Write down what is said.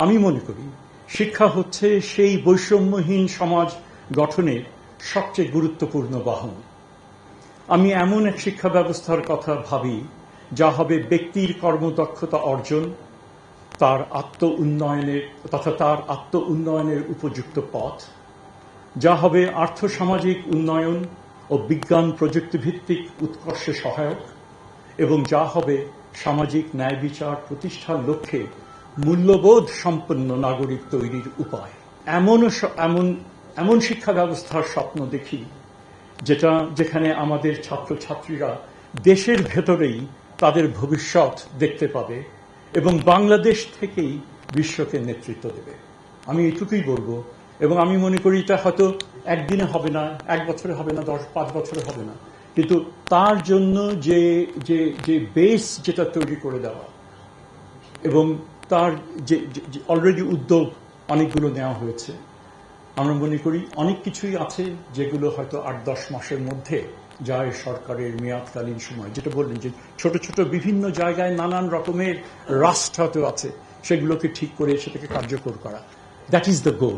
আমি মনে করি শিক্ষা হচ্ছে সেই বৈষম্যহীন সমাজ গঠনের সবচেয়ে গুরুত্বপূর্ণ বাহন। আমি এমন এক শিক্ষা ব্যবস্থার কথা ভাবি যা হবে ব্যক্তির কর্মদক্ষতা অর্জন, তার আত্ম উন্নয়নের উপযুক্ত পথ, যা হবে আর্থসামাজিক উন্নয়ন ও বিজ্ঞান প্রযুক্তি ভিত্তিক উৎকর্ষে সহায়ক, এবং যা হবে সামাজিক ন্যায় বিচার প্রতিষ্ঠার লক্ষ্যে মূল্যবোধ সম্পন্ন নাগরিক তৈরির উপায়। এমন শিক্ষা ব্যবস্থার স্বপ্ন দেখি যেখানে আমাদের ছাত্রছাত্রীরা দেশের ভেতরেই তাদের ভবিষ্যৎ দেখতে পাবে এবং বাংলাদেশ থেকেই বিশ্বকে নেতৃত্ব দেবে। আমি এটুকুই বলবো, এবং আমি মনে করি এটা হয়তো একদিনে হবে না, 1 বছরে হবে না, 5 বছরে হবে না, কিন্তু তার জন্য যে বেস যেটা তৈরি করে দেওয়া এবং তার যে অলরেডি উদ্যোগ অনেকগুলো নেওয়া হয়েছে, আমরা মনে করি অনেক কিছুই আছে যেগুলো হয়তো 8-10 মাসের মধ্যে যায় সরকারের মেয়াদকালীন সময়। যেটা বললেন যে ছোট ছোট বিভিন্ন জায়গায় নানান রকমের রাষ্ট্র হয়তো আছে, সেগুলোকে ঠিক করে সেটাকে কার্যকর করা, দ্যাট ইজ দ্য গোল।